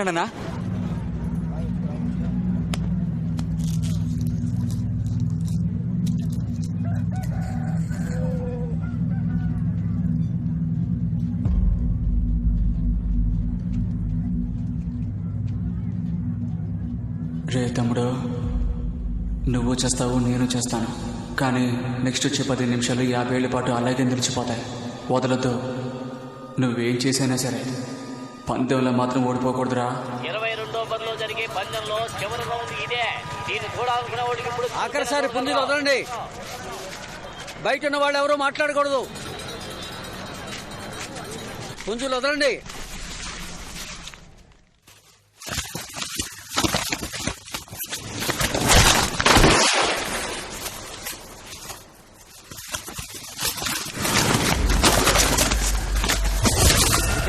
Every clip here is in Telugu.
అన్నా రే తమ్ముడు, నువ్వు చేస్తావు, నేను చేస్తాను. కానీ నెక్స్ట్ వచ్చే 10 నిమిషాలు 50 ఏళ్ళ పాటు అలాగే నిలిచిపోతాయి. వదలొద్దు. నువ్వేం చేసైనా సరే పందెంలో మాత్రం ఓడిపోకూడదురా. 22వ ఓవర్లో జరిగే పందెంలో చివరి రౌండ్ ఇదే. దీన్ని చూడాలనుకున్న వాడికి ఇప్పుడు ఆఖరిసారి పుంజులు వదలండి. బయట ఉన్న వాళ్ళు ఎవరూ మాట్లాడకూడదు. పుంజులు వదలండి.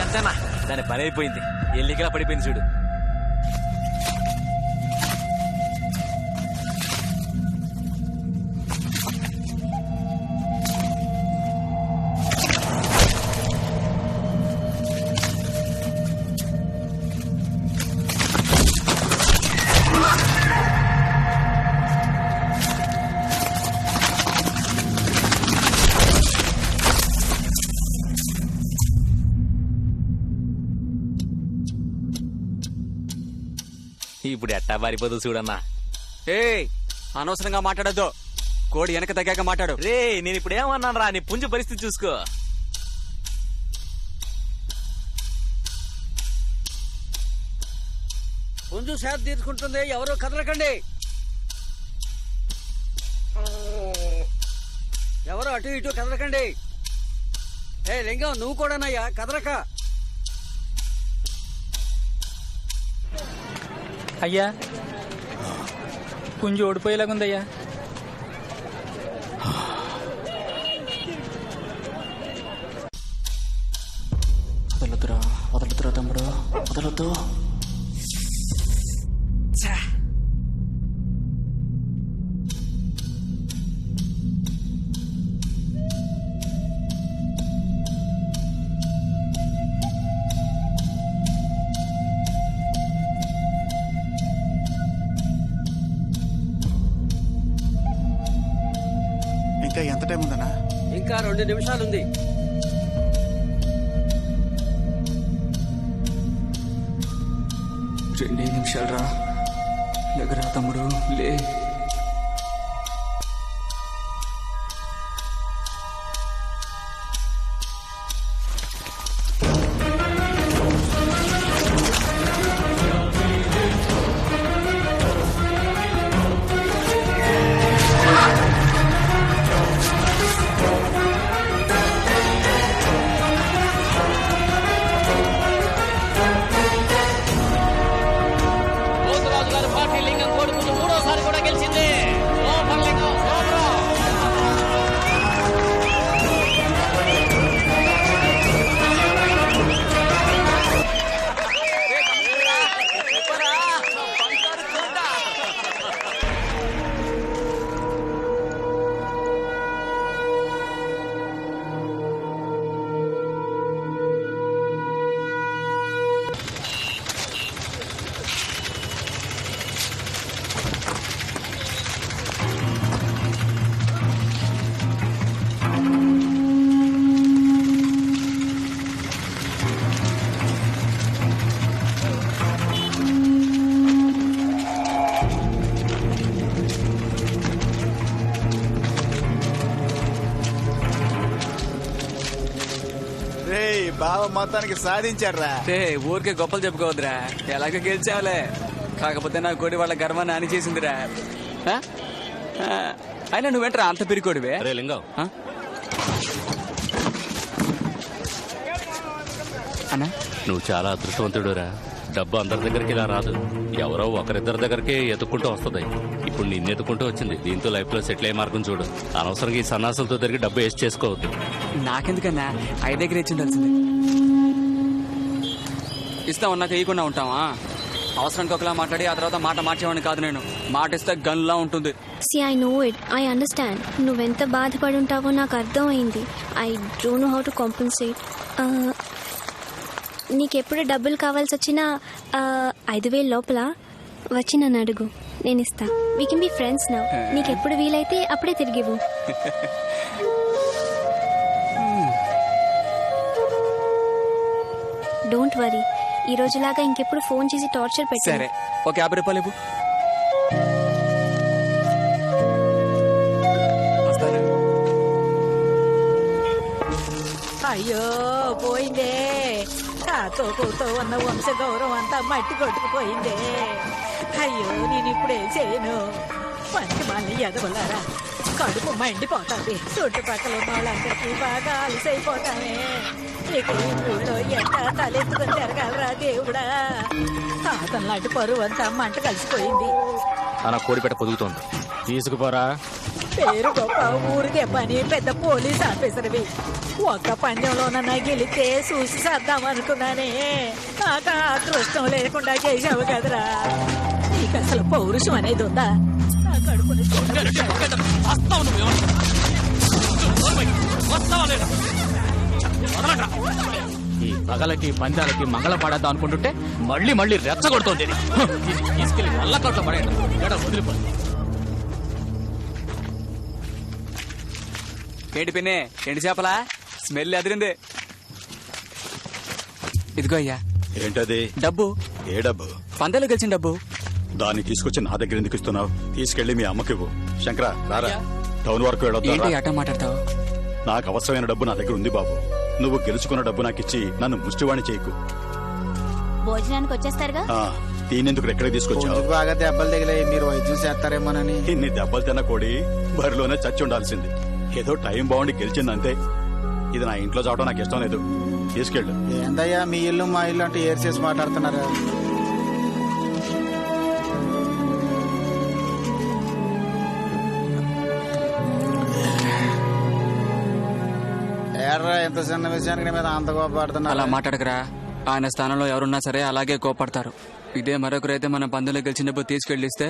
అంతేనా? దాని పని అయిపోయింది. ఎల్లికలా పడిపోయింది చూడు. ఇప్పుడు ఎట్టా పారిపోదు చూడన్నా. ఏ అనవసరంగా మాట్లాడద్దు. కోడి వెనక తగ్గాక మాట్లాడు. రే నేను ఇప్పుడు ఏమన్నాను రా, నీ పుంజు పరిస్థితి చూసుకో. పుంజు సేద తీర్చుకుంటుంది. ఎవరూ కదలకండి. ఎవరు అటు ఇటు కదలకండి. ఏ లింగం, నువ్వు కూడానయ్యా కదలక. అయ్యా, పుంజు ఓడిపోయేలాగుందయ్యా. వదలొద్దురా, వదలొద్దురా తమ్ముడు, వదలొద్దు. ఇంకా ఎంత టైం ఉందన్నా? ఇంకా 2 నిమిషాలుంది. రెండే నిమిషాలు రా. ఎగరా తమ్ముడు, లే. పోతురాజు గారి పార్టీ లింగం కోడి పుంజు 3వసారి కూడా గెలిచింది. సూపర్ లింగం, సూపర్. రే బావ మొత్తానికి సాధించాడ్రా. ఊరికే గొప్పలు చెప్పుకోవద్దురా. ఎలాగో గెలిచావులే. కాకపోతే నా కోడి వాళ్ళ గర్వాన్ని అని చేసిందిరా. ఆ? ఆ, అయినా నువ్వేంట్రా అంత పిరికోడివే? రే లింగం, ఆ? అన్నా, నువ్వు చాలా అదృష్టవంతుడురా. డబ్బు అందరి దగ్గరికి ఇలా రాదు. ఎవరో ఒకరిద్దరి దగ్గరికి ఎత్తుక్కుంటూ వస్తుంది. ఇప్పుడు నిన్ను ఎత్తుకుంటూ వచ్చింది. దీంతో లైఫ్ లో సెటిల్ అయ్యే మార్గం చూడు. అనవసరంగా ఈ సన్నాసులతో తిరిగి డబ్బు వేస్ట్ చేసుకోవద్దు. నాకెందుకన్నా 5 దగ్గర ఇచ్చి ఉండాల్సింది. ఇస్తాం అన్నాక ఇవ్వకుండా ఉంటావా? అవసరానికి ఒకలా మాట్లాడి ఆ తర్వాత మాట మార్చేవాడిని కాదు నేను. మాట ఇస్తే గన్లా ఉంటుంది. See, I know it. I understand. నువ్వెంత బాధపడి ఉంటావో నాకు అర్థమైంది. I don't know how to compensate. నీకెప్పుడు డబ్బులు కావాల్సి వచ్చినా 5,000 లోపల వచ్చి నన్ను అడుగు, నేను ఇస్తా. We can be friends now. నీకెప్పుడు వీలైతే అప్పుడే తిరిగివ్వు. డోంట్ వరీ, ఈ రోజులాగా ఇంకెప్పుడు ఫోన్ చేసి టార్చర్ పెట్టు. సరే, ఒక 50 రూపాయలు ఇవ్వు. వస్తాను. అయ్యో పోయిందే, తాతో కూతో ఉన్న వంశ గౌరవం అంతా మట్టి కొట్టుకుపోయిందే. అయ్యో నేను ఇప్పుడే చేయను. పనికి మళ్ళీ ఎదవలారా, కడుపు మండిపోతుంది. చుట్టుపక్కల ఉన్న వాళ్ళందరికీ బాగా అలసైపోతానే. ఇక ఈ ఊళ్ళో ఎంత తలెత్తుకొని తిరగలరా దేవుడా. తాతల లాంటి పరువు అంతా మంట కలిసిపోయింది. తన కోడిపెట్ట పొదుగుతోంది, తీసుకుపోరా. పేరు గొప్ప, ఊరికే పని పెద్ద పోలీస్ ఆఫీసర్వి. ఒక్క పందెంలోనన్నా గెలితే చూసి చేద్దాం అనుకున్నానే. నాకు అదృష్టం లేకుండా చేసావు కదరా. నీకు అసలు పౌరుషం అనేది ఉందా? నా కడుపుని ఈ పగలకి పందాలకి మంగళ పడద్దాం అనుకుంటుంటే మళ్ళీ మళ్ళీ రెచ్చగొడుతోంది. తీసుకెళ్లి వల్లకట్లో పడేయండి, వదిలిపోయి. ఏంటి పిన్ని, ఎండి చేపలా? స్మెల్ అదిరింది. ఇదిగో అయ్యా. ఏంటది? డబ్బు. ఏ డబ్బు? పందాలు గెలిచిన డబ్బు. దాన్ని తీసుకొచ్చి నా దగ్గర ఎందుకు ఇస్తున్నావు? తీసుకెళ్లి మీ అమ్మకివ్వు. శంకరా రారా, టౌన్ వరకు వెళ్ళొద్దా? ఏంటి అట్ట మాట్లాడతావు? నాకు అవసరమైన డబ్బు నా దగ్గర ఉంది బాబు. నువ్వు గెలుచుకున్న డబ్బు నాకు ఇచ్చి నన్ను ముష్టివాణి చేయకు. భోజనానికి వచ్చేస్తారుగా. దీనెందుకు ఎక్కడికి తీసుకొచ్చావు? బాగా దెబ్బలు తగిలాయి, మీరు వైద్యం చేస్తారేమోనని. ఇన్ని దెబ్బలు తిన్న కోడి బరిలోనే చచ్చి ఉండాల్సింది. ఏదో టైం బాగుండి గెలిచిందంతే. ఇది నా ఇంట్లో చావడం నాకు ఇష్టం లేదు. తీసుకెళ్ళు. ఏందయ్యా మీ ఇల్లు మా ఇల్లు అంటే ఏర్ చేసి మాట్లాడుతున్నారు. ఏర్రా, ఎంత చిన్న విషయానికి మీద అంత కోపడుతున్నా. అలా మాట్లాడకరా. ఆయన స్థానంలో ఎవరున్నా సరే అలాగే కోపడతారు. ఇదే మరొకరైతే మన పందులు గెలిచిన డబ్బు తీసుకెళ్లిస్తే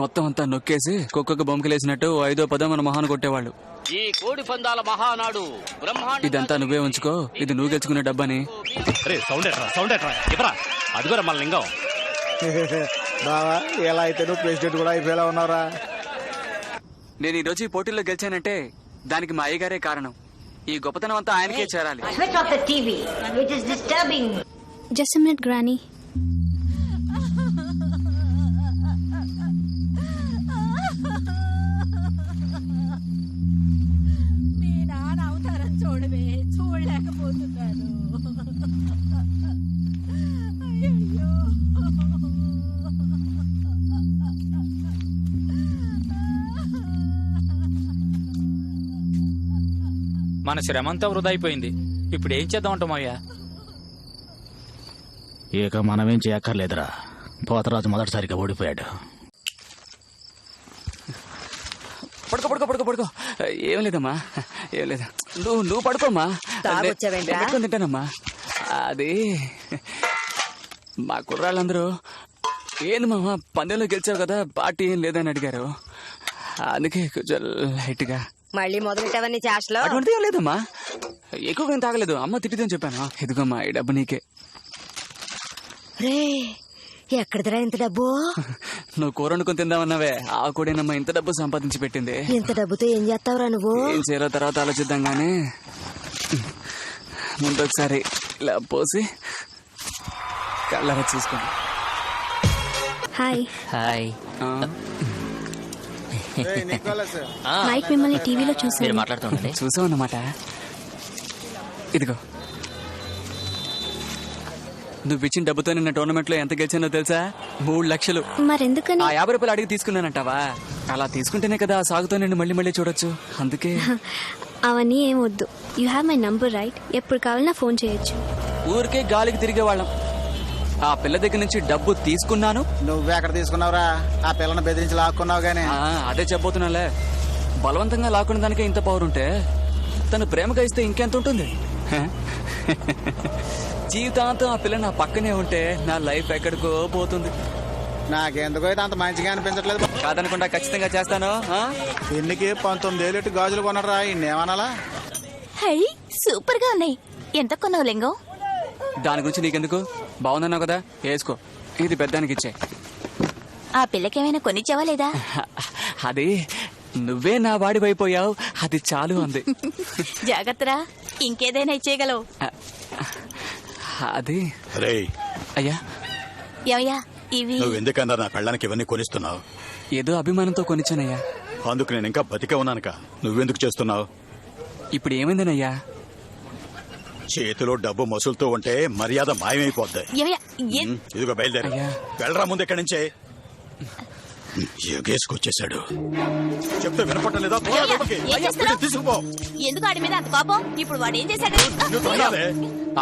మొత్తం అంతా నొక్కేసి కుక్కకు బొమ్మకిలేసినట్టు 5వ 10వ మన మొహాన్ని కొట్టేవాళ్ళు. ఈ కోడి పందాల మహానాడు బ్రహ్మాండ. ఇదంతా నువ్వే ఉంచుకో, ఇది నువ్వు గెలుచుకునే డబ్బని. సౌండ్ ఎట్రా అదిగోరా మన లింగం. బావా, ఎలా అయితే నువ్వు ప్రెసిడెంట్ కూడా అయిపోయేలా ఉన్నారా? నేను ఈ రోజు ఈ పోటీల్లో గెలిచానంటే దానికి మా అయ్యగారే కారణం. ఈ గొప్పతనం అంతా ఆయనకే చేరాలి. Switch off the TV. It is disturbing. Just minute granny. మీ నాన్న అవతారం చూడవే, చూడలేకపోతున్నాను. అయ్యో మన శ్రమంతా వృధా అయిపోయింది. ఇప్పుడు ఏం చేద్దాం అంటామయ్యా? ఇక మనమేం చేయక్కర్లేదురా. పోతరాజు మొదటిసారిగా ఓడిపోయాడు. పడుకో పడుకో పడుకో పడుకో. ఏం లేదమ్మా, ఏం లేదు. నువ్వు పడుకోమ్మా. తాగొచ్చావేంట్రా? నేను పెట్టుకొని తింటానమ్మా. అది మా కుర్రాళ్ళందరూ ఏంది మామ పందెంలో గెలిచావు కదా, పార్టీ ఏం లేదని అడిగారు. అందుకే కొంచెం లైట్ గా. మళ్ళీ మొదలెట్టవన్నీ చేష్టలో. అటువంటిది ఏం లేదమ్మా, ఎక్కువగా ఏం తాగలేదు. అమ్మ తిట్టిదని చెప్పాను. ఇదిగోమ్మా ఈ డబ్బు నీకే. రే, ఎక్కడిదిరా ఇంత డబ్బు? నువ్వు కూర వండుకొని తిందామన్నావే, ఆ కూడేనమ్మా ఇంత డబ్బు సంపాదించి పెట్టింది. ఇంత డబ్బుతో ఏం చేస్తావురా నువ్వు? ఏం చేయాలో తర్వాత ఆలోచిద్దాం గానీ ముందు ఒకసారి ఇలా పోసి కళ్ళగా చూసుకోండి. హాయ్. హాయ్. నైట్ మిమ్మల్ని టీవీలో చూసాను. మాట్లాడుతుండండి. చూసావు అన్నమాట. ఇదిగో నువ్వు ఇచ్చిన డబ్బుతో నిన్న టోర్నమెంట్ లో ఎంత గెలిచానో తెలుసా? 3 లక్షలు. మరెందుకని? ఆ 50 రూపాయలు అడిగి తీసుకున్నానంటావా? అలా తీసుకుంటేనే కదా ఆ సాగుతో నిన్ను మళ్ళీ మళ్ళీ చూడొచ్చు. అందుకే అవన్నీ ఏం వద్దు. You have my number right. ఎప్పుడు కావాలన్నా ఫోన్ చేయొచ్చు. ఊరికే గాలికి తిరిగేవాళ్ళం. ఆ పిల్ల దగ్గర నుంచి డబ్బు తీసుకున్నాను. నువ్వెక్కడ తీసుకున్నావురా? ఆ పిల్లని బెదిరించి లాక్కున్నావు గానీ. అదే చెప్పబోతున్నాలే. బలవంతంగా లాక్కున్న దానికే ఇంత పవర్ ఉంటే తను ప్రేమగా ఇస్తే ఇంకెంత ఉంటుంది? జీవితాంతం ఆ పిల్ల నా పక్కనే ఉంటే నా లైఫ్ ఎక్కడికో పోతుంది. నాకెందుకో అయితే అంత మంచిగా అనిపించట్లేదు. కాదనకుండా ఖచ్చితంగా చేస్తాను. పెళ్లికి 19,000 ఎట్టు గాజులు కొన్నారా? ఇన్నేమనాలా? హై, సూపర్ గా ఉన్నాయి. ఎంత కొన్నావు లింగం? దాని గురించి నీకెందుకు? బాగుందన్నావు కదా, వేసుకో. ఇది పెద్దానికి ఇచ్చే. ఆ పిల్లకేమైనా కొనిచ్చావా లేదా? అది నువ్వే నా వాడివైపోయావు, అది చాలు అంది. జాగ్రత్తరా, ఇంకేదైనా ఇచ్చేయగలవు. అది రే అయ్యా, ఏమయ్యా ఇవి? నువ్వు ఎందుకన్నా నా పెళ్ళానికి ఇవన్నీ కొనిస్తున్నావు? ఏదో అభిమానంతో కొనిచ్చానయ్యా. అందుకు నేను ఇంకా బతికే ఉన్నానుక. నువ్వెందుకు చేస్తున్నావు? ఇప్పుడు ఏమైందనయ్యా? చేతిలో డబ్బు మసులుతూ ఉంటే మర్యాద మాయమైపోద్ది. ఏమయ్యా ఇదిగో బయలుదేరి వెళ్ళరా ముందు ఎక్కడి నుంచే. ఎగేసుకొచ్చేశాడు. చెప్తే వినపడటం లేదా? పోరా బయటికి. తీసుకుపో. ఎందుకు ఆడి మీద అంత కోపం? ఇప్పుడు వాడు ఏం చేశాడు? నువ్వు తొందరలే.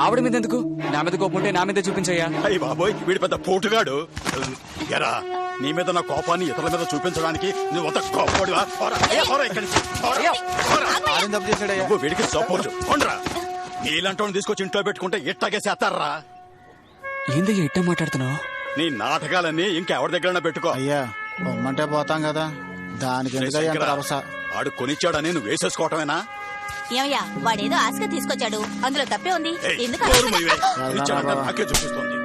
ఆవిడ మీద ఎందుకు? నా మీద కోపం ఉంటే నా మీద చూపించయ్యా. అయ్యి బాబోయ్, వీడి పెద్ద పోటుగాడు. ఎరా, నీ మీద నా కోపాన్ని ఇతరుల మీద చూపించడానికి నువ్వు అంత కోపడివా? వీడికి సపోర్ట్ కొండ్రా. నీలాంటి తీసుకొచ్చి ఇంట్లో పెట్టుకుంటే ఇట్టాగే చేస్తారా? ఏందయ్యా ఇట్ట మాట్లాడుతున్నావు? నీ నాటకాలన్నీ ఇంకెవరి దగ్గర పెట్టుకో. అయ్యా పొమ్మంటే పోతాం కదా, దానికి ఎందుకయ్యా అంత రభస? ఆడు కొనిచ్చాడని నువ్వు వేసేసుకోవటమేనా? ఏమయ్యా వాడేదో ఆశగా తీసుకొచ్చాడు, అందులో తప్పే ఉంది. ఏయ్, ఎందుకు నోరు మూయవే. కొనిచ్చాడంటే నాకే చూపిస్తుంది.